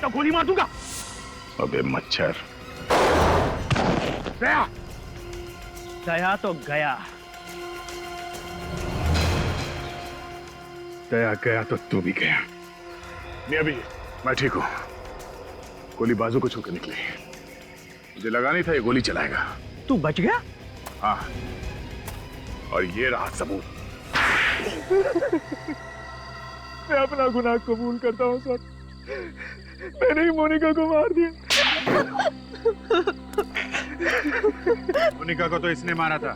तो गोली मार दूंगा। अबे मच्छर। गया गया तो गया, दया गया तो तू भी गया। नहीं अभी मैं ठीक हूं। गोली बाजू को छू के निकली, मुझे लगा नहीं था ये गोली चलाएगा। तू बच गया? हाँ, और ये रहा सबूत। मैं अपना गुनाह कबूल करता हूँ सर, मैंने ही मोनिका को मार दिया। मोनिका को तो इसने मारा था,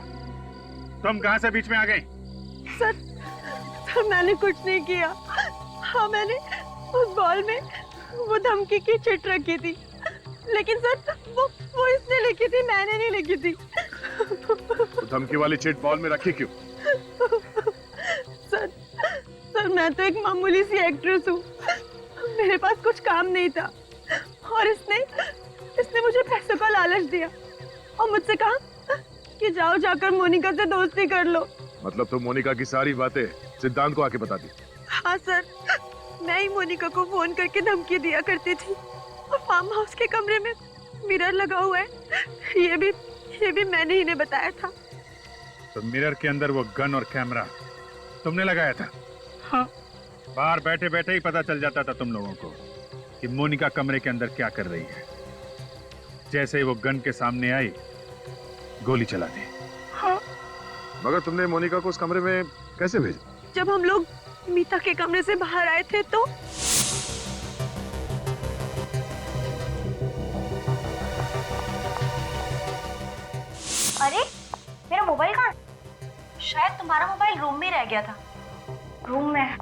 तुम कहां से बीच में आ गई? सर मैंने कुछ नहीं किया। हाँ मैंने उस बॉल में वो धमकी की चिट रखी थी, लेकिन सर वो इसने लिखी थी, मैंने नहीं लिखी थी। तो धमकी वाली चिट बॉल में रखी क्यों? सर मैं तो एक मामूली सी एक्ट्रेस हूँ, मेरे पास कुछ काम नहीं था और इसने मुझे पैसों का लालच दिया और मुझसे कहा कि जाओ जाकर मोनिका से दोस्ती कर लो। मतलब तुम मोनिका की सारी बातें सिद्धांत को आके बता दी? हाँ सर, मैं ही मोनिका को फोन करके धमकी दिया करती थी और फार्म हाउस के कमरे में मिरर लगा हुआ है, ये भी मैंने ही ने बताया था। तो मिरर के अंदर वो गन और कैमरा तुमने लगाया था? हाँ। बाहर बैठे बैठे ही पता चल जाता था तुम लोगों को कि मोनिका कमरे के अंदर क्या कर रही है। जैसे ही वो गन के सामने आई, गोली चला दी। हाँ। मगर तुमने मोनिका को उस कमरे में कैसे भेजा? जब हम लोग मीता के कमरे से बाहर आए थे तो अरे मेरा मोबाइल कहाँ? शायद तुम्हारा मोबाइल रूम में रह गया था। रूम में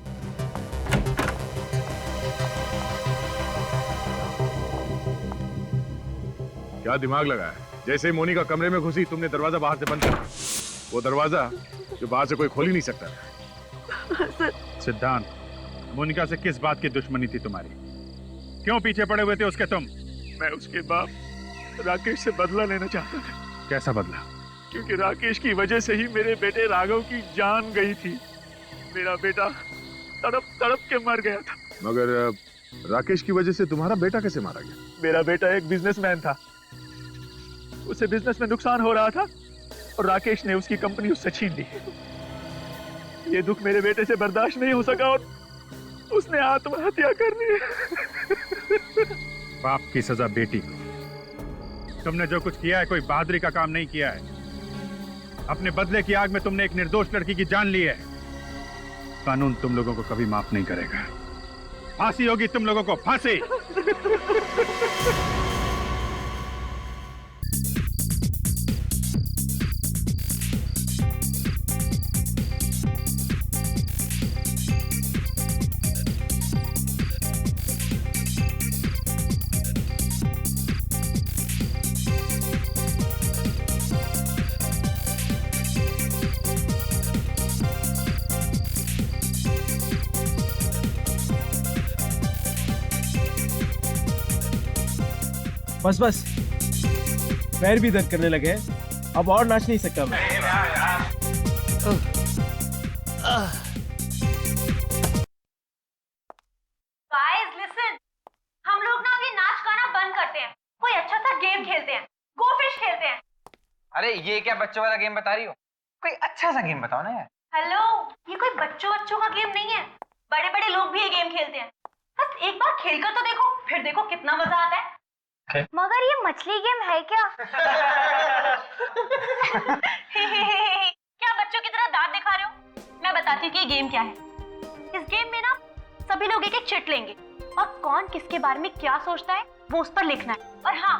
क्या दिमाग लगाया? जैसे ही मोनिका कमरे में घुसी तुमने दरवाजा बाहर से बंद कर दिया, वो दरवाजा जो बाहर से कोई खोल ही नहीं सकता। सिद्धांत, मोनिका से किस बात की दुश्मनी थी तुम्हारी? क्यों पीछे पड़े हुए थे उसके तुम? मैं उसके बाप राकेश से बदला लेना चाहता था। कैसा बदला? क्योंकि राकेश की वजह से ही मेरे बेटे राघव की जान गई थी। मेरा बेटा तड़प तड़प के मर गया था। मगर राकेश की वजह से तुम्हारा बेटा कैसे मारा गया? मेरा बेटा एक बिजनेसमैन था, उसे बिजनेस में नुकसान हो रहा था और राकेश ने उसकी कंपनी उससे छीन ली। ये दुख मेरे बेटे से बर्दाश्त नहीं हो सका और उसने आत्महत्या कर ली। बाप की सजा बेटी को। तुमने जो कुछ किया है कोई बहादुरी का काम नहीं किया है। अपने बदले की आग में तुमने एक निर्दोष लड़की की जान ली है। कानून तुम लोगों को कभी माफ नहीं करेगा। फांसी होगी तुम लोगों को, फांसी। बस पैर भी दर्द करने लगे हैं, अब और नाच नहीं सकता मैं। गाइस लिसन, हम लोग ना अभी नाच गाना बंद करते हैं, कोई अच्छा सा गेम खेलते हैं, गो फिश खेलते हैं। अरे ये क्या बच्चों वाला गेम बता रही हो? कोई अच्छा सा गेम बताओ ना यार। हेलो, ये कोई बच्चों का गेम नहीं है, बड़े बड़े लोग भी ये गेम खेलते हैं। बस एक बार खेल कर तो देखो, फिर देखो कितना मजा आता है। मगर ये मछली गेम है क्या? क्या बच्चों की तरह दांत दिखा रहे हो? मैं बताती हूँ कि ये गेम क्या है। इस गेम में ना सभी लोग एक एक चिट लेंगे और कौन किसके बारे में क्या सोचता है वो उस पर लिखना है, और हाँ,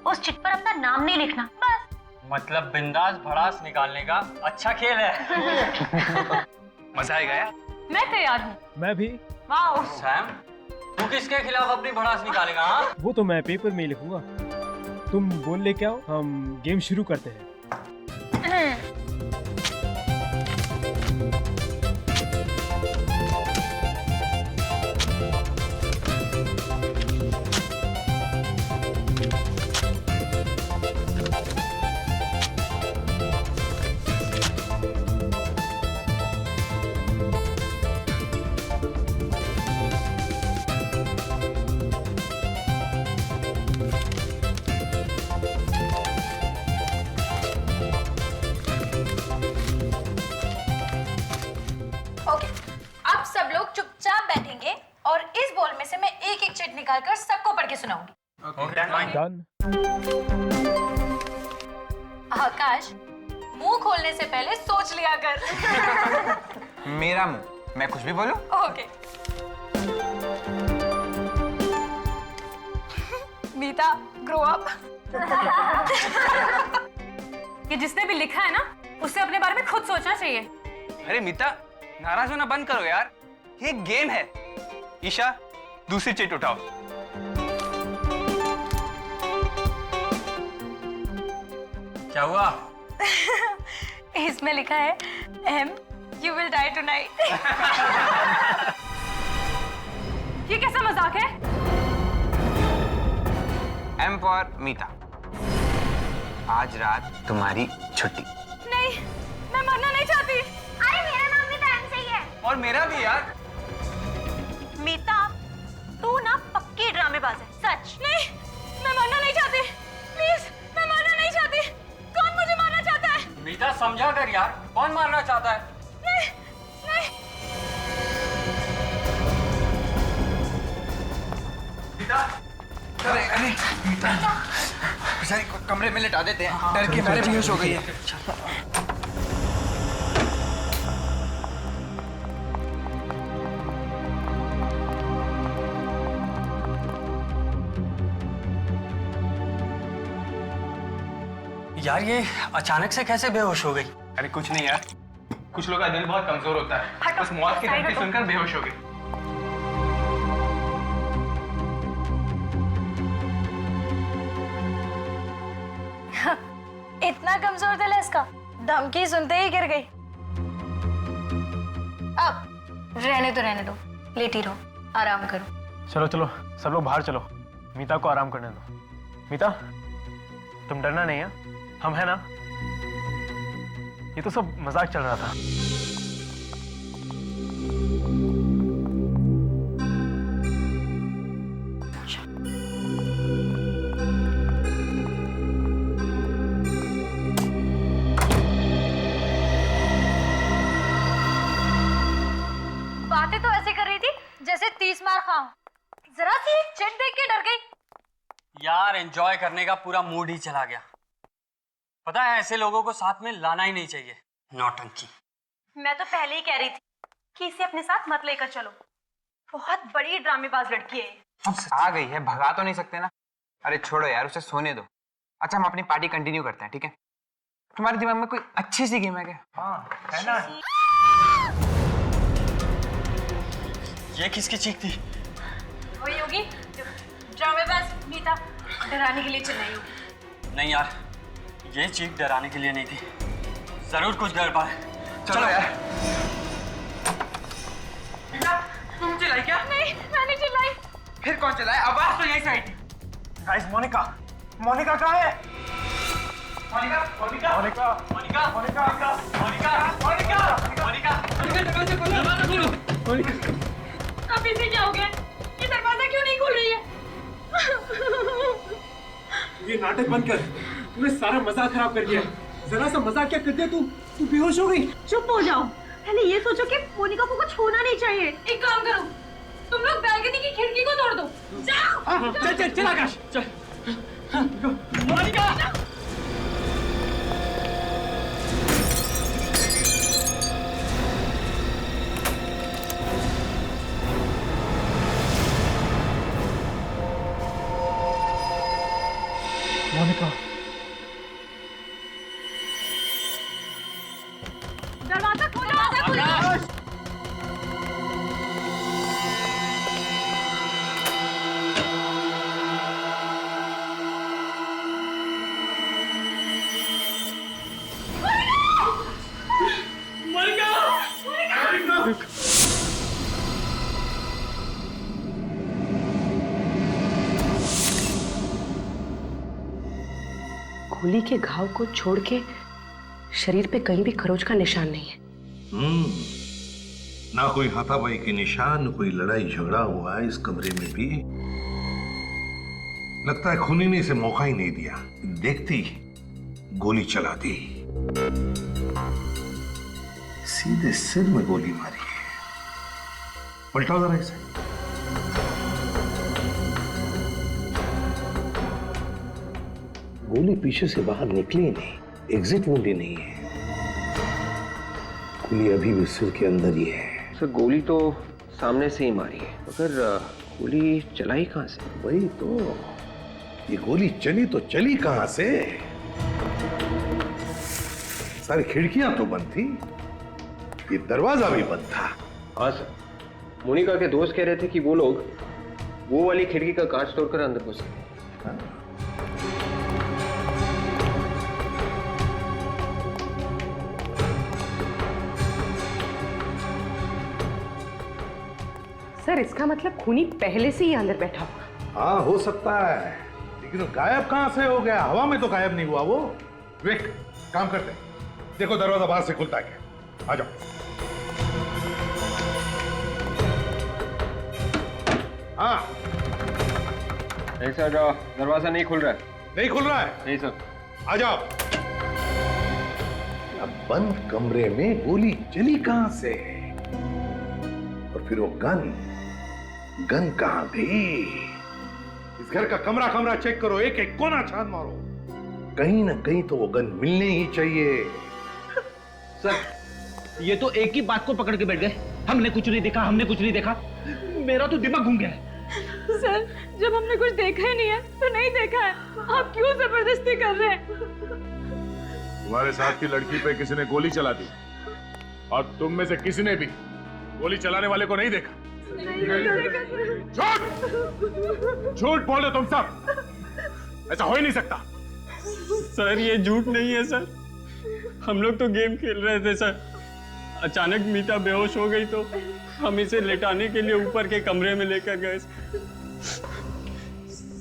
उस चिट पर अपना नाम नहीं लिखना, बस। मतलब बिंदास भड़ास निकालने का अच्छा खेल है। मजा आएगा यार। मैं तैयार हूँ। मैं भी। वाओ सैम, तू किसके खिलाफ अपनी भड़ास निकालेगा? हाँ, वो तो मैं पेपर में ही लिखूंगा। तुम बोल लेके आओ, हम गेम शुरू करते हैं। स्क्रिप्ट निकाल कर सबको पढ़ के सुनाऊंगी। डन। आकाश, मुंह खोलने से पहले सोच लिया कर। मेरा मुंह, मैं कुछ भी बोलूं? ओके। मीता, ग्रो अप। ये जिसने भी लिखा है ना, उसे अपने बारे में खुद सोचना चाहिए। अरे मीता, नाराज होना बंद करो यार, ये एक गेम है। ईशा, दूसरी चिट उठाओ। क्या हुआ? इसमें लिखा है M, you will die tonight. ये कैसा मजाक है? एम फॉर मीता, आज रात तुम्हारी छुट्टी। नहीं, मैं मरना नहीं चाहती। अरे मेरा नाम भी तो एम से ही है। और मेरा भी यार। मीता, तू ना पक्की ड्रामेबाज है, सच। नहीं, मैं मरना नहीं चाहती। प्लीज, मैं मरना नहीं चाहती। कौन मुझे मारना चाहता है? मीता समझा कर यार, कौन मारना चाहता है? नहीं, नहीं। मीता, अरे मीता, बेचारी को कमरे में लिटा देते हैं, डर के मारे बेहोश हो गई है। यार ये अचानक से कैसे बेहोश हो गई? अरे कुछ नहीं यार, कुछ लोगों का दिल बहुत कमजोर होता है, बस मौत की धमकी सुनकर बेहोश हो गई। इतना कमजोर दिल है इसका, धमकी सुनते ही गिर गई। अब रहने दो, लेटी रहो, आराम करो। चलो चलो, सब लोग बाहर चलो, मीता को आराम करने दो। मीता, तुम डरना नहीं है, हम है ना? ये तो सब मजाक चल रहा था। बातें तो ऐसे कर रही थी जैसे 30 मार खाऊं। जरा सी चिट देख के डर गई। यार एंजॉय करने का पूरा मूड ही चला गया। पता है ऐसे लोगों को साथ में लाना ही नहीं चाहिए, नौटंकी। मैं तो पहले ही कह रही थी कि इसे अपने साथ मत लेकर चलो, बहुत बड़ी ड्रामेबाज लड़की है। आ गई है, भगा तो नहीं सकते ना। अरे छोड़ो यार, उसे सोने दो। अच्छा, हम अपनी पार्टी कंटिन्यू करते हैं, ठीक है? तुम्हारे दिमाग में कोई अच्छी सी गेम है क्या? हाँ, है ना? ये किसकी चीख थी? वही होगी ड्रामेबाज मीता डराने के लिए चिल्लाई होगी। नहीं यार, ये चीख डराने के लिए नहीं थी, जरूर कुछ गड़बड़ है। चलो यार। तुम चिल्लाई क्या? नहीं, मैंने चिल्लाई। फिर कौन चलाए? आवाज तो यही से आई थी। गाइस, मोनिका कहाँ है? मोनिका अब इसे क्या हो गया? ये दरवाजा क्यों नहीं खुल रही है? ये नाटक बंद कर, तूने सारा मजाक खराब कर दिया। जरा सा मजाक क्या कर दिया तू बेहोश हो गई। चुप हो जाओ, पहले ये सोचो कि मोनिका को कुछ होना नहीं चाहिए। एक काम करो, तुम लोग बैल्कनी की खिड़की को तोड़ दो। जाओ। चल आकाश, चल। मोनिका! मोनिका, दरवाजा खोलो। गोली के घाव को छोड़ के शरीर पे कहीं भी खरोच का निशान नहीं है। ना कोई हाथापाई के निशान, कोई लड़ाई झगड़ा हुआ है इस कमरे में भी। लगता है खूनी ने इसे मौका ही नहीं दिया, देखती गोली चला दी। सीधे सिर में गोली मारी है। पलटा जरा इसे। गोली पीछे से बाहर निकली ही नहीं, एग्जिट वुंड ही नहीं है। गोली अभी भी सिर के अंदर ही है। सर गोली तो सामने से ही मारी है, मगर गोली चलाई कहाँ से? वही तो, ये गोली चली तो चली कहां से? सारी खिड़कियां तो बंद थी, ये दरवाजा भी बंद था। हाँ सर, मोनिका के दोस्त कह रहे थे कि वो लोग वो वाली खिड़की का कांच तोड़कर अंदर घुस गए। सर इसका मतलब खूनी पहले से ही अंदर बैठा हुआ। हाँ हो सकता है, लेकिन वो गायब कहां से हो गया? हवा में तो गायब नहीं हुआ वो। विक, काम करते हैं, देखो दरवाजा बाहर से खुलता है क्या। आ जाओ। हाँ नहीं सर, दरवाजा नहीं खुल रहा है। नहीं खुल रहा है? नहीं सर। आ जाओ। अब बंद कमरे में गोली चली कहां से? और फिर वो गन कहां गई? इस घर का कमरा कमरा चेक करो, एक एक कोना छान मारो, कहीं ना कहीं तो वो गन मिलनी ही चाहिए। सर ये तो एक ही बात को पकड़ के बैठ गए, हमने कुछ नहीं देखा, हमने कुछ नहीं देखा। मेरा तो दिमाग घूम गया है। सर जब हमने कुछ देखा ही नहीं है तो नहीं देखा है, आप क्यों जबरदस्ती कर रहे हैं? तुम्हारे साथ की लड़की पे किसी ने गोली चला दी और तुम में से किसी ने भी गोली चलाने वाले को नहीं देखा। झूठ झूठ बोलो तुम सब, ऐसा हो ही नहीं सकता। सर ये झूठ नहीं है सर, हम लोग तो गेम खेल रहे थे सर। अचानक मीता बेहोश हो गई तो हम इसे लेटाने के लिए ऊपर के कमरे में लेकर गए।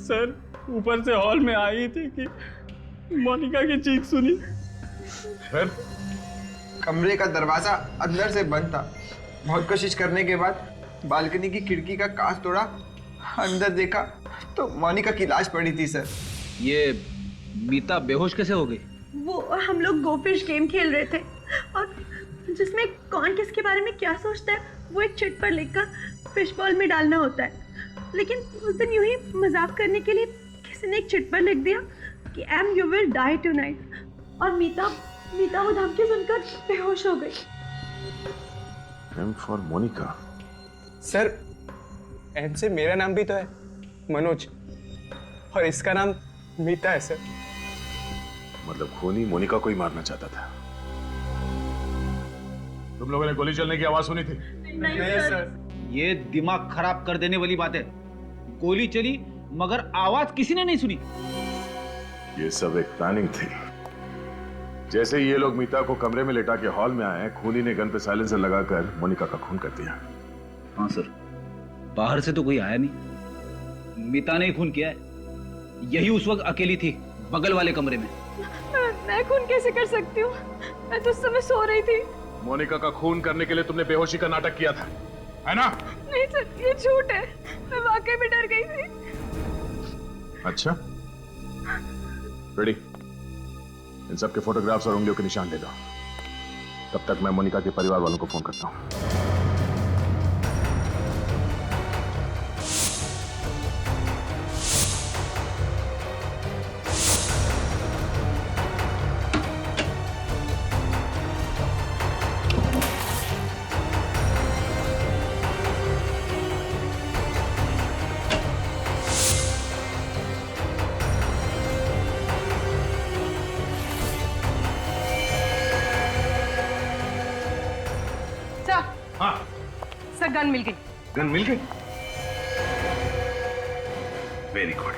सर ऊपर से हॉल में आई थी कि मोनिका की चीख सुनी। फिर कमरे का दरवाजा अंदर से बंद था। बहुत कोशिश करने के बाद बालकनी की खिड़की का कांच तोड़ा, अंदर देखा तो मोनिका की लाश पड़ी थी सर। ये मीता बेहोश कैसे हो गई? वो हम लोग गोफिश गेम खेल रहे थे और जिसमें कौन किसके बारे में क्या सोचता है वो एक चिट पर लिखकर फिश बॉल में डालना होता है। लेकिन उस दिन यूं ही मजाक करने के लिए किसी ने एक चिट पर लिख दिया कि M you will die tonight, और मीता वो धमकी सुनकर बेहोश हो गई। M for Monica. Sir M से मेरा नाम भी तो है, मनोज, और इसका नाम मीता है सर। मतलब खूनी मोनिका को ही मारना चाहता था। तुम लोगों ने गोली चलने की आवाज सुनी थी? नहीं सर। ये दिमाग खराब कर देने वाली बात है। गोली चली मगर आवाज किसी ने नहीं सुनी। ये सब एक प्लानिंग थी। जैसे ही ये लोग मीता को कमरे में लेटा के हॉल में आए, खूनी ने गन पे साइलेंसर लगाकर मोनिका का खून कर दिया। हाँ सर, बाहर से तो कोई आया नहीं, मीता ने ही खून किया है। यही उस वक्त अकेली थी बगल वाले कमरे में। मैं खून कैसे कर सकती हूँ? मैं तो उस समय सो रही थी। मोनिका का खून करने के लिए तुमने बेहोशी का नाटक किया था, है ना? नहीं सर, ये झूठ है। मैं वाकई में डर गई थी। अच्छा, रेडी? इन सब के फोटोग्राफ्स और उंगलियों के निशान ले लो। तब तक मैं मोनिका के परिवार वालों को फोन करता हूँ। हाँ सर गन मिल गई। गन मिल गई? Very good.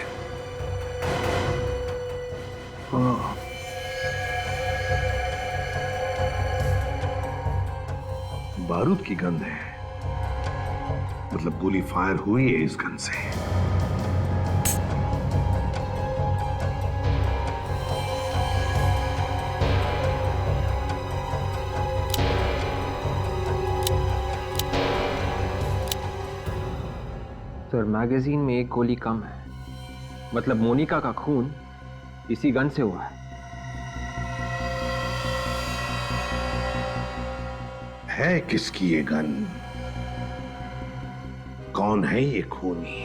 बारूद की गंध है, मतलब गोली फायर हुई है इस गन से। सर मैगजीन में एक गोली कम है, मतलब मोनिका का खून इसी गन से हुआ है किसकी ये गन? कौन है ये खूनी?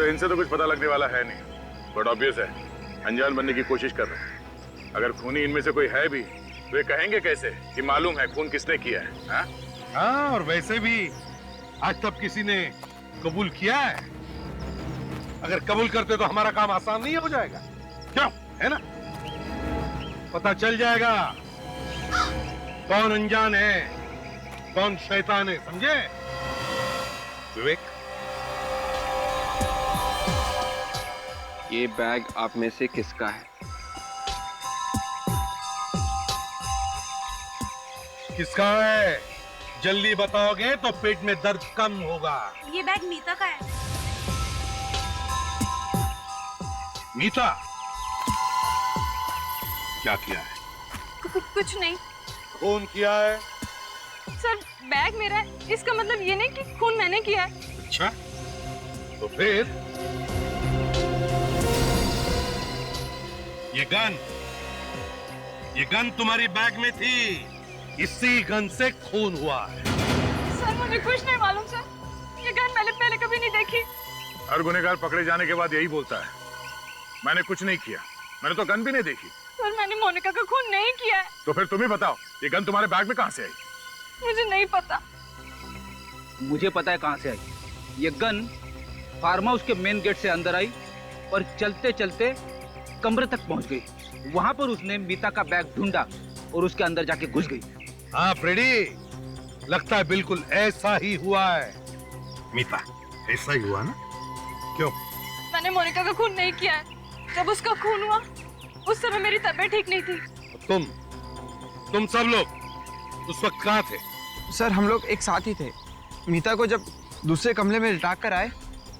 सर इनसे तो कुछ पता लगने वाला है नहीं, बट ऑब्वियस है अनजान बनने की कोशिश कर रहे हैं। अगर खूनी इनमें से कोई है भी तो वे कहेंगे कैसे कि मालूम है खून किसने किया है? हाँ? हाँ, और वैसे भी आज तक किसी ने कबूल किया है? अगर कबूल करते तो हमारा काम आसान नहीं हो जाएगा, क्यों? है ना? पता चल जाएगा कौन अनजान है, कौन शैतान है, समझे? विवेक, ये बैग आप में से किसका है? किसका है? जल्दी बताओगे तो पेट में दर्द कम होगा। ये बैग मीता का है। मीता, क्या किया है? कुछ नहीं खून किया है? सर, बैग मेरा है, इसका मतलब ये नहीं कि खून मैंने किया है। अच्छा, तो फिर ये गन तुम्हारी बैग में थी, इसी गन से खून हुआ है। सर, मुझे कुछ नहीं मालूम सर, ये गन मैंने पहले कभी नहीं देखी। हर गुनहगार पकड़े जाने के बाद यही बोलता है, मैंने कुछ नहीं किया, मैंने तो गन भी नहीं देखी। सर, मैंने मोनिका का खून नहीं किया है। तो फिर तुम ही बताओ, ये गन तुम्हारे बैग में कहां से आई? मुझे नहीं पता। मुझे पता है कहां से आई। ये गन फार्म हाउस के मेन गेट से अंदर आई और चलते चलते कमरे तक पहुंच गई। वहां पर उसने मीता का बैग ढूंढा और उसके अंदर जाके घुस गई। हाँ फ्रेडी, लगता है बिल्कुल ऐसा ही हुआ है। मीता, ऐसा ही हुआ ना? क्यों? मैंने मोनिका का खून नहीं किया है। जब उसका खून हुआ उस समय मेरी तबीयत ठीक नहीं थी। तुम सब लोग उस वक्त कहाँ थे? सर हम लोग एक साथ ही थे। मीता को जब दूसरे कमरे में लिटा कर आए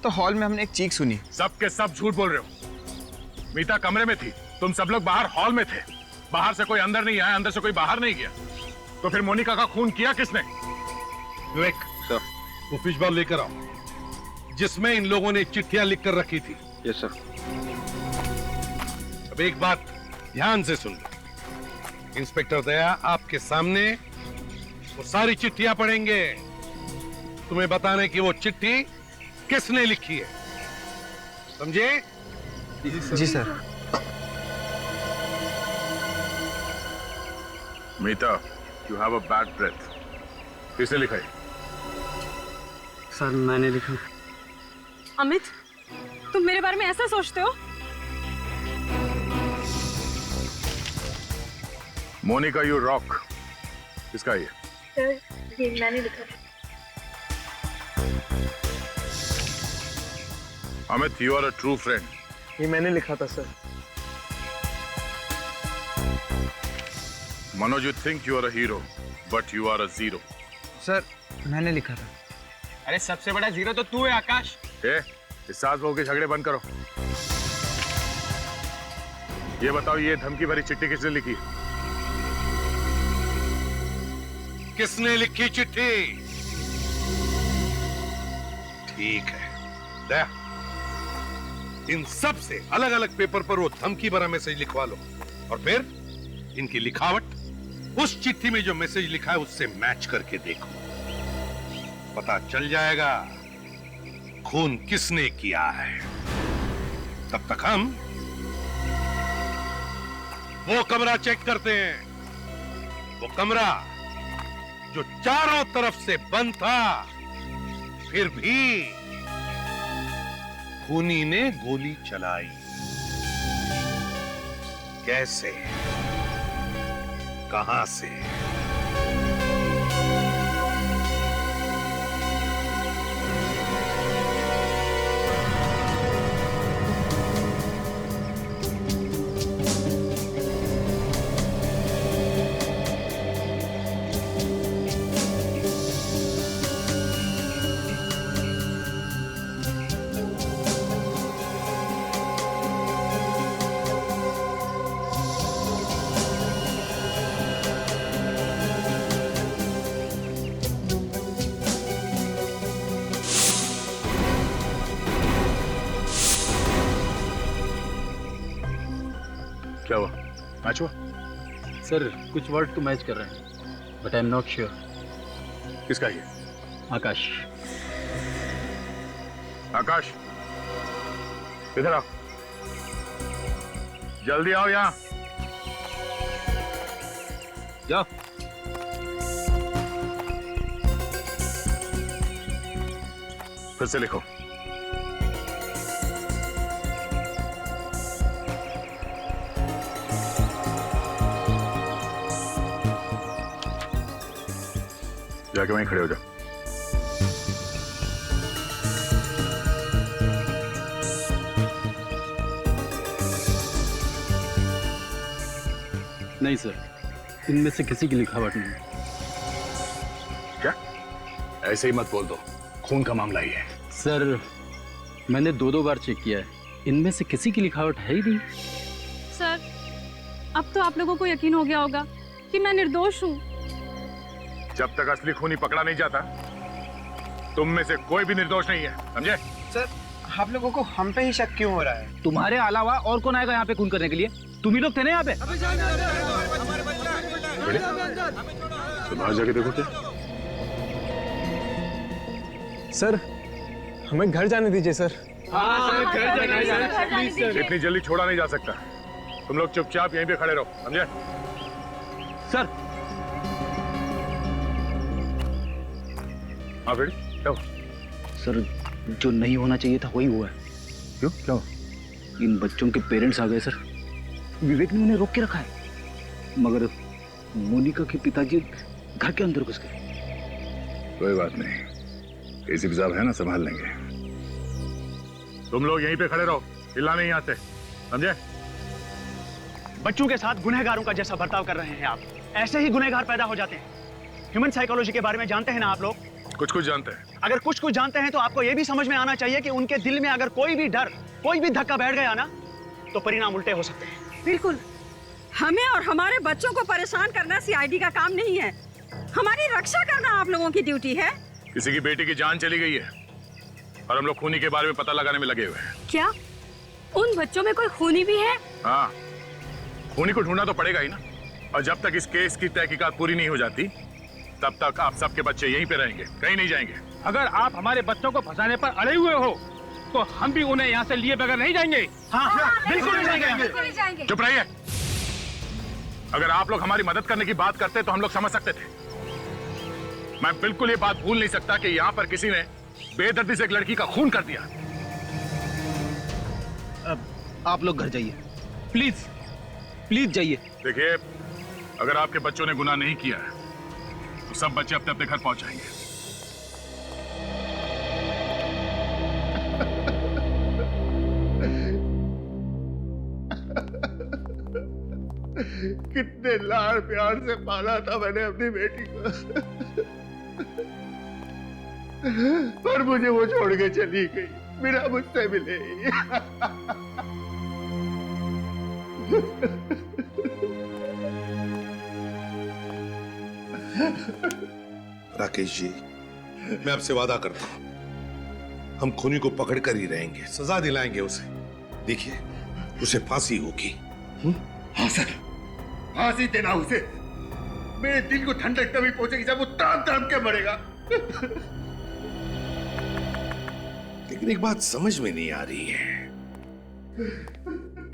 तो हॉल में हमने एक चीख सुनी। सब के सब झूठ बोल रहे हो। मीता कमरे में थी, तुम सब लोग बाहर हॉल में थे। बाहर से कोई अंदर नहीं आया, अंदर से कोई बाहर नहीं गया। तो फिर मोनिका का खून किया किसने? विवेक सर, वो फिश बॉल लेकर आओ जिसमें इन लोगों ने चिट्ठियां लिख कर रखी थी। Yes sir. अब एक बात ध्यान से सुन लो। इंस्पेक्टर दया आपके सामने वो सारी चिट्ठियां पढ़ेंगे। तुम्हें बताने की वो चिट्ठी किसने लिखी है, समझे? जी sir. Meeta, you have a bad breath. किसने लिखा है? सर, मैंने लिखा। अमित, तुम मेरे बारे में ऐसा सोचते हो? मोनिका यू रॉक, किसका ये? सर, ये मैंने लिखा। Amit, you are a true friend. ये मैंने लिखा था sir. Manoj, you think you are a hero, but you are a zero. Sir मैंने लिखा था। अरे सबसे बड़ा जीरो तो तू है आकाश। इस सास बहू के झगड़े बंद करो। ये बताओ, ये धमकी भरी चिट्ठी किसने लिखी? किसने लिखी चिट्ठी? ठीक है दया, इन सब से अलग अलग पेपर पर वो धमकी भरा मैसेज लिखवा लो और फिर इनकी लिखावट उस चिट्ठी में जो मैसेज लिखा है उससे मैच करके देखो। पता चल जाएगा खून किसने किया है। तब तक हम वो कमरा चेक करते हैं, वो कमरा जो चारों तरफ से बंद था, फिर भी खूनी ने गोली चलाई। कैसे, कहां से? क्या हुआ? मैच हुआ? सर, कुछ वर्ड तो मैच कर रहे हैं, but I am not sure. किसका ये? आकाश। आकाश, इधर आओ, जल्दी आओ यहाँ। जाओ। फिर से लिखो। जाके वहीं खड़े हो जाओ। नहीं सर, इनमें से किसी की लिखावट नहीं। क्या? ऐसे ही मत बोल दो, खून का मामला ही है। सर मैंने 2 बार चेक किया है, इनमें से किसी की लिखावट है ही नहीं। सर अब तो आप लोगों को यकीन हो गया होगा कि मैं निर्दोष हूँ। जब तक असली खूनी पकड़ा नहीं जाता, तुम में से कोई भी निर्दोष नहीं है, समझे? सर आप लोगों को हम पे ही शक क्यों हो रहा है? तुम्हारे अलावा और कौन आएगा यहाँ पे खून करने के लिए? तुम ही लोग थे ना यहाँ पे। तुम बाहर जाके देखो क्या। सर हमें घर जाने दीजिए सर। इतनी जल्दी छोड़ा नहीं जा सकता, तुम लोग चुपचाप यहीं पे खड़े रहो, समझे? सर हाँ बेटी, क्या हुआ? सर जो नहीं होना चाहिए था वही हुआ है। क्यों? क्या हुआ? इन बच्चों के पेरेंट्स आ गए सर। विवेक ने उन्हें रोक के रखा है, मगर मोनिका के पिताजी घर के अंदर घुस गए। कोई बात नहीं, एसीपी साहब है ना, संभाल लेंगे। तुम लोग यहीं पे खड़े रहो, हिलना नहीं आते, समझे? बच्चों के साथ गुनहगारों का जैसा बर्ताव कर रहे हैं आप, ऐसे ही गुनहगार पैदा हो जाते हैं। ह्यूमन साइकोलॉजी के बारे में जानते हैं ना आप लोग? कुछ कुछ जानते हैं। अगर कुछ कुछ जानते हैं तो आपको यह भी समझ में आना चाहिए कि उनके दिल में अगर कोई भी डर, कोई भी धक्का बैठ गया ना, तो परिणाम उल्टे हो सकते हैं। बिल्कुल, हमें और हमारे बच्चों को परेशान करना सीआईडी का काम नहीं है। हमारी रक्षा करना आप लोगों की ड्यूटी है। किसी की बेटी की जान चली गई है और हम लोग खूनी के बारे में पता लगाने में लगे हुए हैं। क्या उन बच्चों में कोई खूनी भी है? हाँ, खूनी को ढूंढना तो पड़ेगा ही ना। और जब तक इस केस की तहकीकात पूरी नहीं हो जाती, तब तक आप सबके बच्चे यहीं पे रहेंगे, कहीं नहीं जाएंगे। अगर आप हमारे बच्चों को फंसाने पर अड़े हुए हो, तो हम भी उन्हें यहाँ से लिए बगैर नहीं जाएंगे। हाँ, बिल्कुल नहीं जाएंगे। चुप रहिए। अगर आप लोग हमारी मदद करने की बात करते तो हम लोग समझ सकते थे। मैं बिल्कुल ये बात भूल नहीं सकता कि यहाँ पर किसी ने बेदर्दी से एक लड़की का खून कर दिया। अब आप लोग घर जाइए, प्लीज प्लीज जाइए। देखिए, अगर आपके बच्चों ने गुनाह नहीं किया है तो सब बच्चे अपने अपने घर पहुंच जाएंगे। कितने लाड़ प्यार से पाला था मैंने अपनी बेटी को, पर मुझे वो छोड़ के चली गई, बिना मुझसे मिले। राकेश जी, मैं आपसे वादा करता हूं, हम खूनी को पकड़ कर ही रहेंगे, सजा दिलाएंगे उसे। देखिए, उसे फांसी होगी। हाँ सर, फांसी देना उसे। मेरे दिल को ठंडक तभी पहुंचेगी जब वो तड़प तड़प के मरेगा। लेकिन एक बात समझ में नहीं आ रही है,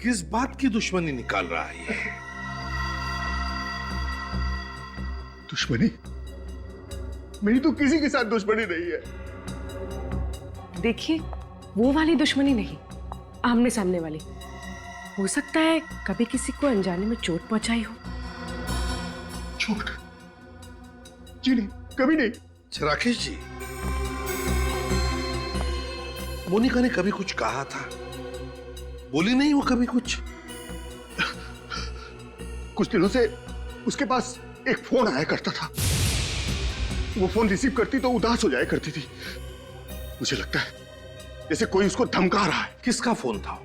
किस बात की दुश्मनी निकाल रहा है ये? दुश्मनी? मेरी तो किसी के साथ दुश्मनी नहीं है। देखिए, वो वाली दुश्मनी नहीं, आमने सामने वाली। हो सकता है कभी किसी को अनजाने में चोट पहुंचाई हो। चोट? जी नहीं, कभी नहीं। राकेश जी, मोनिका ने कभी कुछ कहा था? बोली नहीं वो कभी कुछ? कुछ दिनों से उसके पास एक फोन आया करता था। वो फोन रिसीव करती तो उदास हो जाया करती थी। मुझे लगता है जैसे कोई उसको धमका रहा है। किसका फोन था?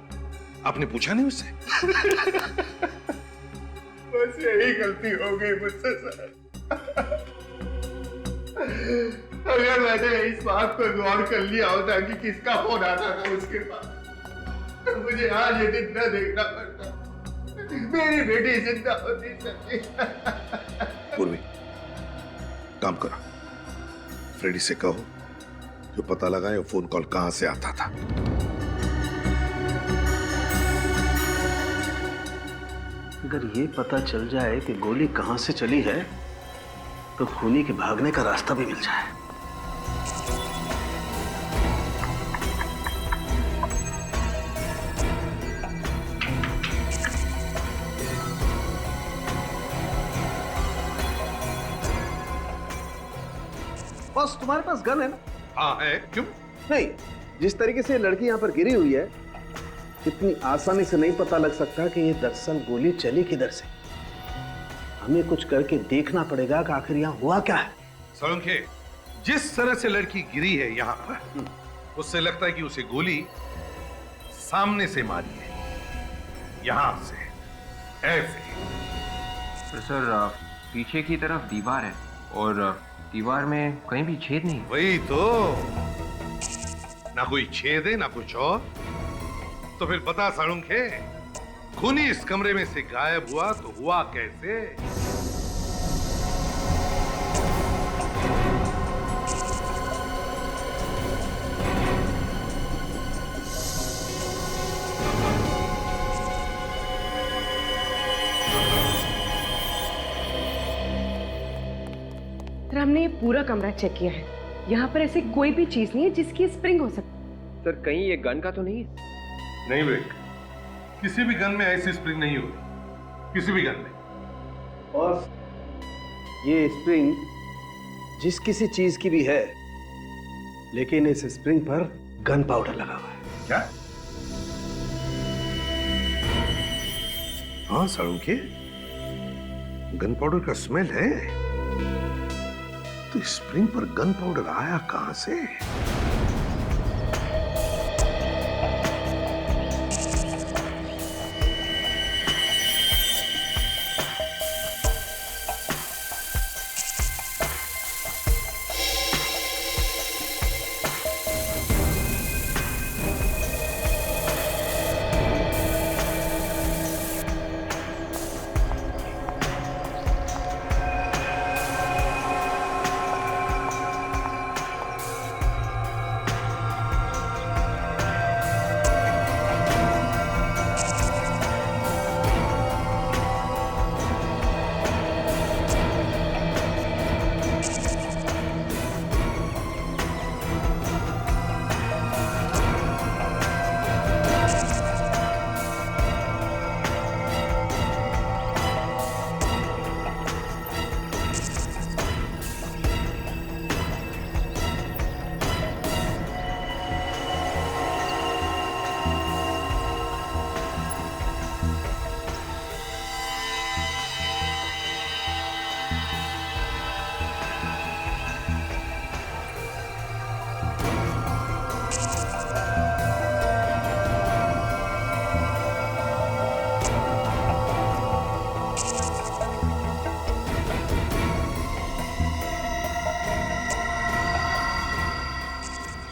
आपने पूछा नहीं उससे? बस यही गलती हो गई मुझसे सर। अगर मैंने इस बात पर गौर कर लिया होता कि किसका फोन आता था उसके पास, तो मुझे आज ये दिन न देखना पड़ता। मेरी बेटी जिंदा होती सकी। पूर्वी, काम करो, फ्रेडी से कहो जो पता लगाए वो फोन कॉल कहां से आता था। अगर ये पता चल जाए कि गोली कहां से चली है तो खूनी के भागने का रास्ता भी मिल जाए। बॉस तुम्हारे पास गन है ना? हाँ है, क्यों? नहीं, जिस तरीके से लड़की यहाँ पर गिरी हुई है, इतनी आसानी से नहीं पता लग सकता कि ये दरअसल गोली चली किधर से। हमें कुछ करके देखना पड़ेगा कि आखिर यहाँ हुआ क्या है। सोलंके, जिस तरह से लड़की गिरी है यहाँ पर, उससे लगता है कि उसे गोली सामने से मारी है, यहाँ से, ऐसे। तो सर पीछे की तरफ दीवार है और दीवार में कहीं भी छेद नहीं। वही तो, ना कोई छेद है ना कुछ और। तो फिर बता साळुंखे, खूनी इस कमरे में से गायब हुआ तो हुआ कैसे? सर हमने ये पूरा कमरा चेक किया है, यहाँ पर ऐसी कोई भी चीज नहीं है जिसकी स्प्रिंग हो सकती। सर कहीं ये गन का तो नहीं है? नहीं विवेक, किसी भी गन में ऐसी स्प्रिंग नहीं होगी, किसी भी गन में। और ये स्प्रिंग जिस किसी चीज की भी है, लेकिन इस स्प्रिंग पर गन पाउडर लगा हुआ है। क्या? हाँ साळुंखे, गन पाउडर का स्मेल है। तो स्प्रिंग पर गन पाउडर आया कहां से?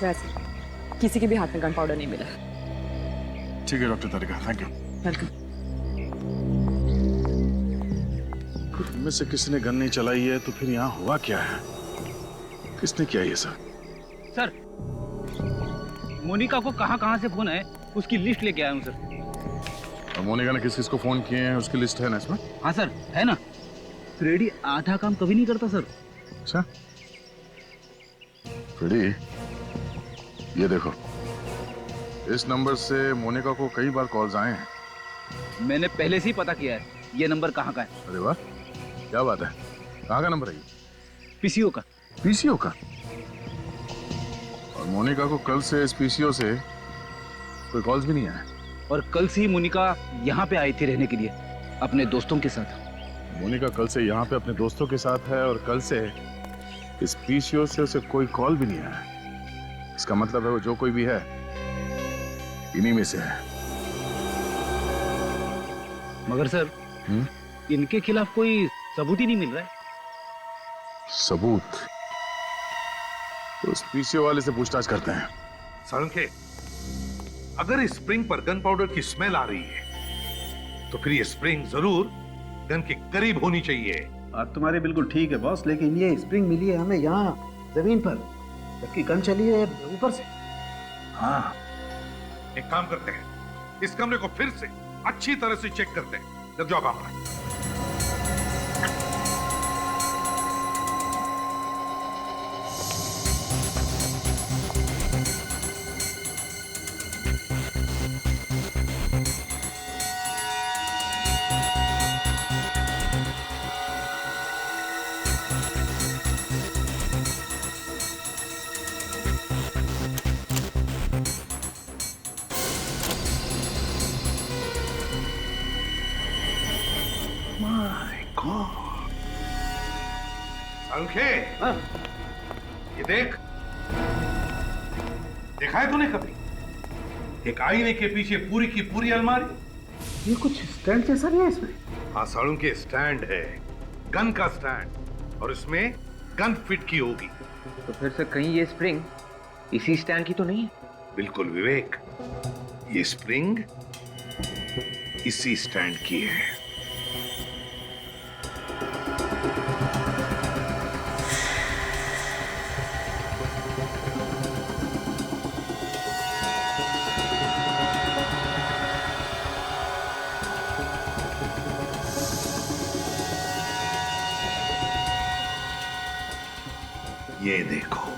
वैसे किसी के भी हाथ में गन पाउडर नहीं मिला। ठीक है doctor Tarika, thank you. Welcome. इनमें से किसी ने गन नहीं चलाई है तो फिर यहाँ हुआ क्या है? किसने किया ये सब? सर मोनिका को कहाँ से फोन है उसकी लिस्ट लेके आया हूँ सर। और मोनिका ने किस किस को फोन किए हैं उसकी लिस्ट है ना इसमें? हाँ सर है ना। फ्रेडी आधा काम कभी नहीं करता सर। अच्छा फ्रेडी, ये देखो, इस नंबर से मोनिका को कई बार कॉल्स आए हैं। मैंने पहले से ही पता किया है ये नंबर कहाँ का है। अरे वाह, क्या बात है। कहाँ का नंबर है ये? पीसीओ का। पीसीओ का? और मोनिका को कल से इस पीसीओ से कोई कॉल्स भी नहीं आया। और कल से ही मोनिका यहाँ पे आई थी रहने के लिए अपने दोस्तों के साथ। मोनिका कल से यहाँ पे अपने दोस्तों के साथ है और कल से इस पीसीओ से उसे कोई कॉल भी नहीं आया। इसका मतलब है वो जो कोई भी है इन्हीं में से है। मगर सर इनके खिलाफ कोई सबूत ही नहीं मिल रहा है। सबूत? तो उस पीसीओ वाले से पूछताछ करते हैं। साळुंखे, अगर इस स्प्रिंग पर गन पाउडर की स्मेल आ रही है तो फिर ये स्प्रिंग जरूर गन के करीब होनी चाहिए। बात तुम्हारी बिल्कुल ठीक है बॉस, लेकिन ये स्प्रिंग मिली है हमें यहाँ जमीन पर, जबकि गन चली है ऊपर से। हाँ, एक काम करते हैं, इस कमरे को फिर से अच्छी तरह से चेक करते हैं लग जाओ काम पर। अंखे, ये देख, देखा है तूने कभी एक आईने के पीछे पूरी की पूरी अलमारी? ये कुछ स्टैंड जैसा नहीं है इसमें? हाँ सालुंखे, स्टैंड है, गन का स्टैंड, और इसमें गन फिट की होगी। तो फिर से कहीं ये स्प्रिंग इसी स्टैंड की तो नहीं है? बिल्कुल विवेक, ये स्प्रिंग इसी स्टैंड की है। ये देखो,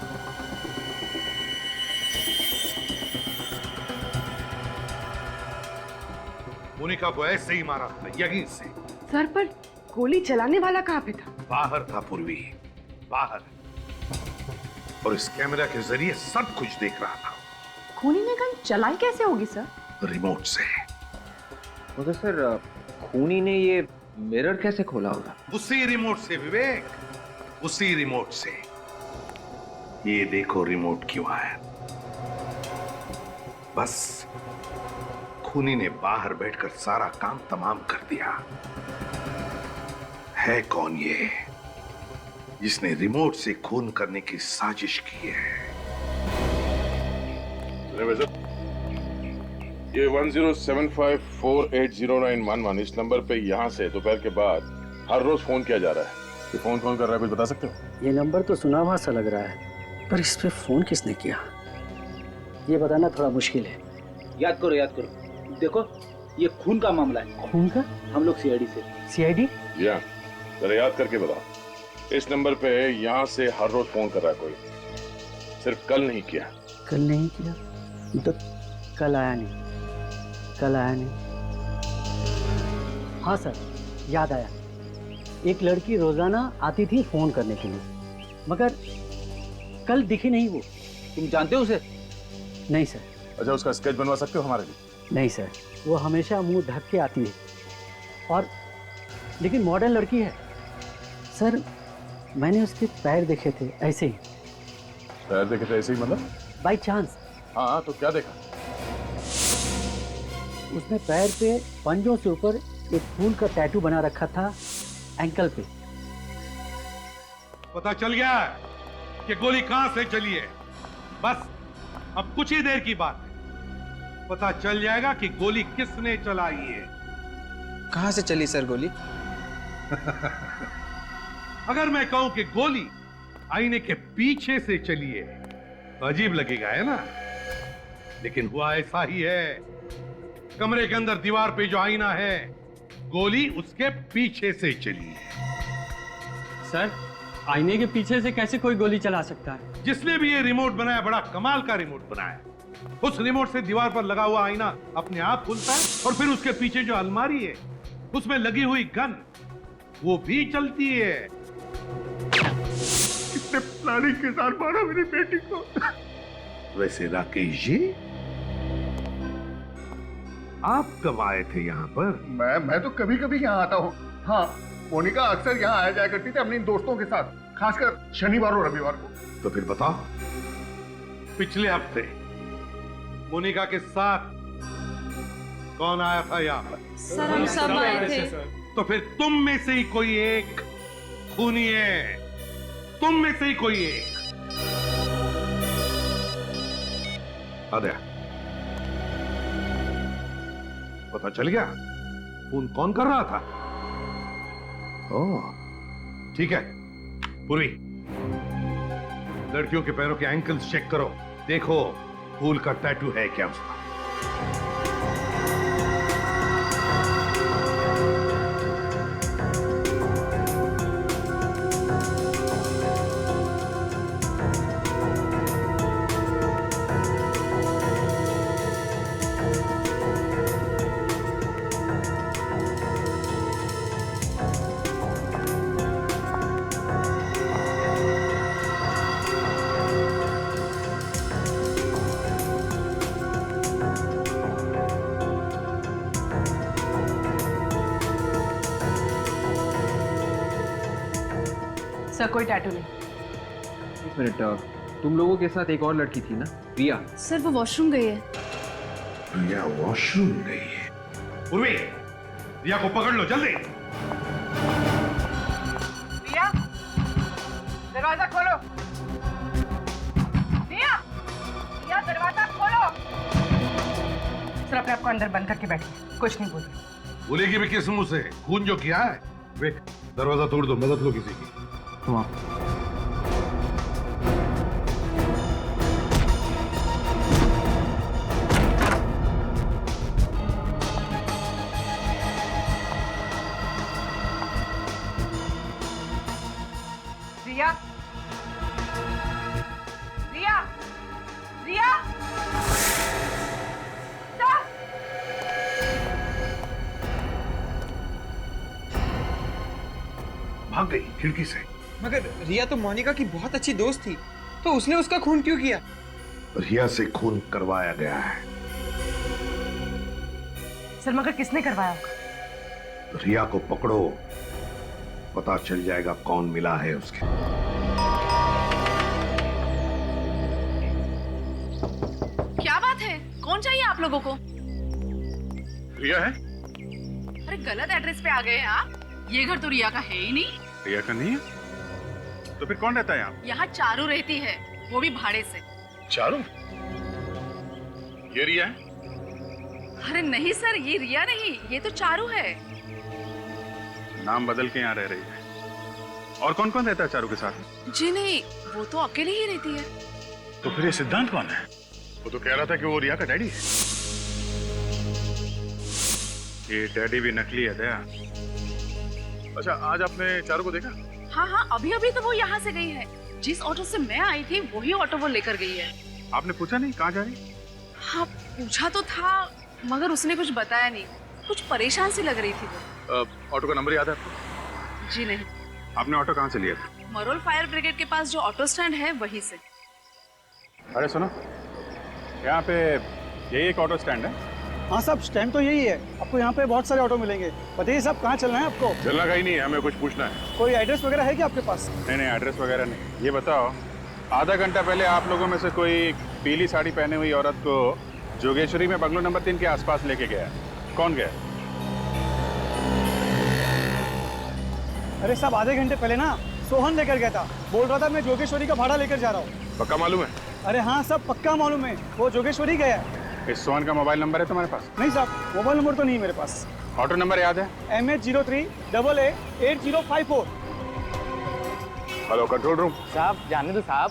मोनिका को ऐसे ही मारा था, यहीं से। सर पर गोली चलाने वाला कहाँ पे था? बाहर था पूर्वी, बाहर, और इस कैमरा के जरिए सब कुछ देख रहा था। खूनी ने गन चलाई कैसे होगी सर? रिमोट से। मगर सर, खूनी ने ये मिरर कैसे खोला होगा? उसी रिमोट से विवेक, उसी रिमोट से। ये देखो रिमोट क्यों है। बस खूनी ने बाहर बैठकर सारा काम तमाम कर दिया। है कौन ये जिसने रिमोट से खून करने की साजिश की है? ये 1075480911 इस नंबर पे यहाँ से दोपहर के बाद हर रोज फोन किया जा रहा है। ये फोन कौन कर रहा है, कुछ बता सकते हो? ये नंबर तो सुना हुआ सा लग रहा है, पर इस पे फोन किसने किया ये बताना थोड़ा मुश्किल है। याद करो, याद करो। देखो, ये खून का मामला है। खून का? हम लोग सीआईडी से। सीआईडी? या जरा याद करके बताओ। इस नंबर पे यहाँ से हर रोज फोन कर रहा है कोई, सिर्फ कल नहीं किया। कल नहीं किया तो कल आया नहीं, कल आया नहीं। हाँ सर, याद आया। एक लड़की रोजाना आती थी फोन करने के लिए, मगर कल दिखी नहीं वो। तुम जानते हो उसे? नहीं सर। अच्छा, उसका स्केच बनवा सकते हो हमारे लिए? नहीं सर, वो हमेशा मुंह ढक के आती है, और लेकिन मॉडर्न लड़की है सर। मैंने उसके पैर देखे थे ऐसे ही। पैर देखे थे ऐसे ही मतलब? By chance. हाँ, तो क्या देखा? उसने पैर पे पंजों से ऊपर एक फूल का टैटू बना रखा था एंकल पे। पता चल गया कि गोली कहां से चली है। बस अब कुछ ही देर की बात है, पता चल जाएगा कि गोली किसने चलाई है। कहां से चली सर गोली? अगर मैं कहूं कि गोली आईने के पीछे से चली है तो अजीब लगेगा, है ना? लेकिन हुआ ऐसा ही है। कमरे के अंदर दीवार पे जो आईना है, गोली उसके पीछे से चली है। सर, आईने के पीछे से कैसे कोई गोली चला सकता है? जिसने भी ये रिमोट बनाया, बड़ा कमाल का रिमोट बनाया। उस रिमोट से दीवार पर लगा हुआ आईना अपने आप खुलता है, और फिर उसके पीछे जो अलमारी है उसमें लगी हुई गन वो भी चलती है। कितने प्लानिंग के साथ मारा मेरी बेटी को। वैसे राकेश जी, आप कब आए थे यहाँ पर? मैं तो कभी कभी यहाँ आता हूँ। हाँ, मोनिका अक्सर यहाँ आया जाया करती थी अपने दोस्तों के साथ, खासकर शनिवार और रविवार को। तो फिर बताओ, पिछले हफ्ते मोनिका के साथ कौन आया था यहाँ पर? सर, हम सब आए थे। तो फिर तुम में से ही कोई एक खूनी है, तुम में से ही कोई एक। अरे, पता चल गया फोन कौन कर रहा था? ओह, ठीक है। पूर्वी, लड़कियों के पैरों के एंकल्स चेक करो, देखो फूल का टैटू है क्या उसका। सर कोई टैटू नहीं। एक मिनट, तुम लोगों के साथ एक और लड़की थी ना, रिया? सर वो वॉशरूम गई है। रिया वॉशरूम गई है। उर्वी, रिया को पकड़ लो जल्दी। रिया, दरवाजा खोलो। रिया, रिया दरवाजा खोलो। सर अपने आप को अंदर बंद करके बैठिए, कुछ नहीं बोलिए। बोलेगी भी किस मुंह से? खून जो किया है। वे दरवाजा तोड़ दो, मदद लो किसी की। रिया, रिया, रिया, भाग गई खिड़की से। मगर रिया तो मोनिका की बहुत अच्छी दोस्त थी, तो उसने उसका खून क्यों किया? रिया से खून करवाया गया है। सर मगर किसने करवाया होगा? रिया को पकड़ो, पता चल जाएगा कौन मिला है उसके। क्या बात है? कौन चाहिए आप लोगों को? रिया है? अरे गलत एड्रेस पे आ गए हैं आप। ये घर तो रिया का है ही नहीं। रिया का नहीं है? तो फिर कौन रहता है यहाँ? यहाँ चारू रहती है, वो भी भाड़े से। चारू? ये रिया है? अरे नहीं सर, ये रिया नहीं, ये तो चारू है। नाम बदल के यहाँ रह रही है। और कौन कौन रहता है चारू के साथ? जी नहीं, वो तो अकेले ही रहती है। तो फिर ये सिद्धांत कौन है? वो तो कह रहा था कि वो रिया का डैडी है। ये डैडी भी नकली है दया। अच्छा, आज आपने चारू को देखा? हाँ हाँ, अभी अभी तो वो यहाँ से गई है। जिस ऑटो से मैं आई थी वही ऑटो वो लेकर गई है। आपने पूछा नहीं कहाँ जा रही? हाँ पूछा तो था, मगर उसने कुछ बताया नहीं। कुछ परेशान सी लग रही थी वो। ऑटो का नंबर याद है आपको? जी नहीं। आपने ऑटो कहाँ से लिया था? मरोल फायर ब्रिगेड के पास जो ऑटो स्टैंड है वहीं से। अरे सुनो, यहाँ पे यही एक ऑटो स्टैंड है। हाँ साहब, स्टैंड तो यही है। आपको यहाँ पे बहुत सारे ऑटो मिलेंगे। बताइए साहब, कहाँ चलना है आपको? चलना कहीं नहीं है, हमें कुछ पूछना है। कोई एड्रेस वगैरह है क्या आपके पास? नहीं नहीं, एड्रेस वगैरह नहीं। ये बताओ, आधा घंटा पहले आप लोगों में से कोई पीली साड़ी पहने हुई औरत को जोगेश्वरी में बंगलो नंबर 3 के आसपास लेके गया? कौन गया? अरे साहब, आधे घंटे पहले ना सोहन लेकर गया था। बोल रहा था मैं जोगेश्वरी का भाड़ा लेकर जा रहा हूँ। पक्का मालूम है? अरे हाँ साहब, पक्का मालूम है, वो जोगेश्वरी गया है। इस सोहन का मोबाइल नंबर है तुम्हारे पास? नहीं साहब, मोबाइल नंबर तो नहीं मेरे पास। ऑटो नंबर याद है? MH03AA8054। Hello, control room. साहब जाने दो साहब,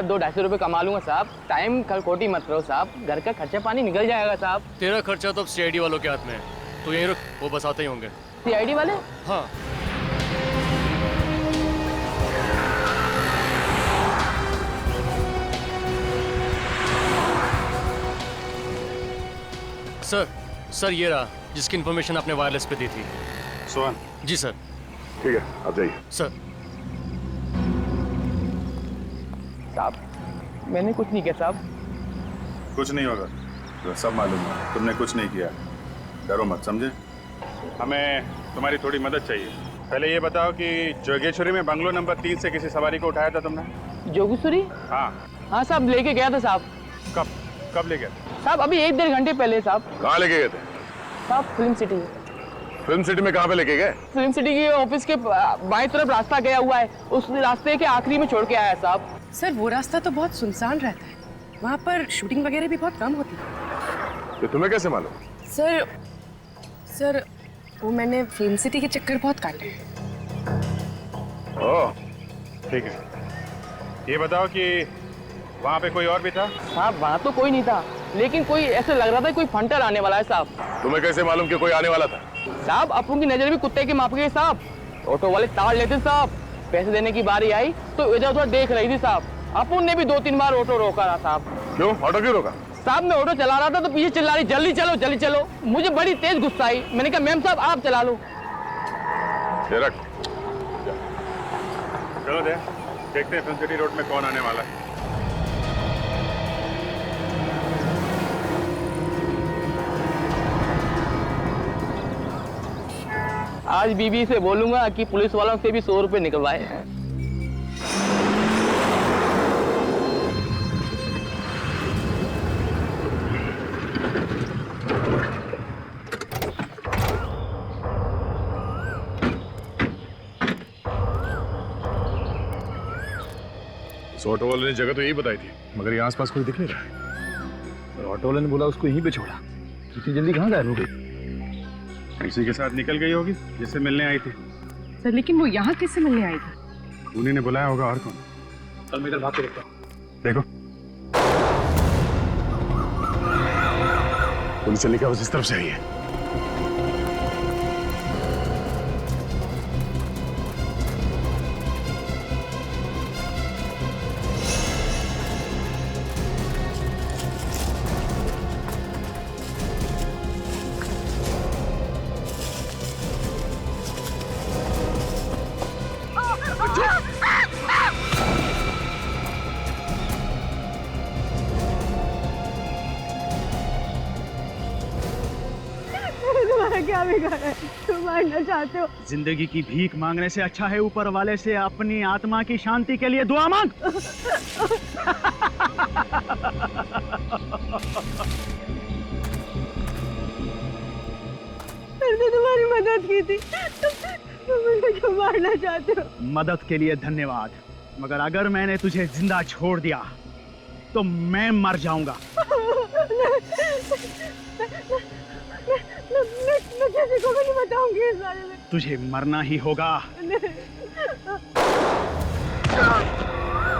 200-250 रुपए कमा लूंगा साहब। टाइम कल खोटी मत रहो साहब, घर का खर्चा पानी निकल जाएगा साहब। तेरा खर्चा तो अब CID वालों के हाथ में है, तो यहीं रुक, वो बस आते ही होंगे। CID वाले? हाँ। सर ये रहा जिसकी इन्फॉर्मेशन आपने वायरलेस पे दी थी। सोहन? जी सर। ठीक है, आप जाइए। सर। साहब मैंने कुछ नहीं किया साहब। कुछ नहीं होगा, तो सब मालूम है तुमने कुछ नहीं किया। डरो मत, समझे? हमें तुम्हारी थोड़ी मदद चाहिए। पहले ये बताओ कि जोगेश्वरी में बंगलो नंबर 3 से किसी सवारी को उठाया था तुमने? जोगेश्वरी? हाँ। हाँ साहब, लेके गया था साहब। कब ले गया? साहब अभी 1-1.5 घंटे पहले साहब। कहाँ लेके गए थे? साहब फिल्म सिटी। फिल्म सिटी में कहाँ पे लेके गए? फिल्म सिटी के ऑफिस के बाएं तरफ रास्ता गया हुआ है, उस रास्ते के आखिरी में छोड़ के आया साहब। सर वो रास्ता तो बहुत सुनसान रहता है, वहाँ पर शूटिंग वगैरह भी बहुत कम होती है। ये तुम्हें कैसे मालूम? सर वो मैंने फिल्म सिटी के चक्कर बहुत काटे हैं। ओह ठीक है। ये बताओ कि वहाँ पे कोई और भी था? साहब वहाँ तो कोई नहीं था, लेकिन कोई ऐसे लग रहा था कोई फंटर आने वाला है साहब। तुम्हें कैसे मालूम कि कोई आने वाला था? साहब अपन की नजर भी कुत्ते की माप गई साहब। ऑटो वाले ताड़ लेते साहब, पैसे देने की बारी आई तो इधर उधर देख रही थी साहब। अपन ने भी 2-3 बार ऑटो रोका रहा साहब। क्यों? ऑटो क्यों रोका? साहब मैं ऑटो चला रहा था तो पीछे चिल्ला रही जल्दी चलो जल्दी चलो। मुझे बड़ी तेज गुस्सा आई, मैंने कहा मैम साहब आप चला लो। चलो देखते हैं फिल्म सिटी रोड में कौन आने वाला है। आज बीबी से बोलूंगा कि पुलिस वालों से भी 100 रुपए निकलवाए। उस ऑटो वाले ने जगह तो यही बताई थी, मगर यहाँ आसपास कोई दिख नहीं रहा है। और ऑटो वाले ने बोला उसको यहीं पे छोड़ा। इतनी जल्दी कहाँ गायब हो गई? किसी के साथ निकल गई होगी जिससे मिलने आई थी। सर लेकिन वो यहाँ कैसे मिलने आई थी? उन्हीं ने बुलाया होगा, और कौन? चल मैं इधर भाग के देखता हूँ। देखो पुलिस चली का बस इस तरफ से आई है। क्या बिगाड़ा है? तुम मारना चाहते हो? जिंदगी की भीख मांगने से अच्छा है ऊपर वाले से अपनी आत्मा की शांति के लिए दुआ मांग। मैंने तुम्हारी मदद की थी, तुम मुझे क्यों मारना चाहते हो? मदद के लिए धन्यवाद, मगर अगर मैंने तुझे जिंदा छोड़ दिया तो मैं मर जाऊंगा। मैं किसी को भी नहीं बताऊंगी इस बारे में। तुझे मरना ही होगा। नहीं।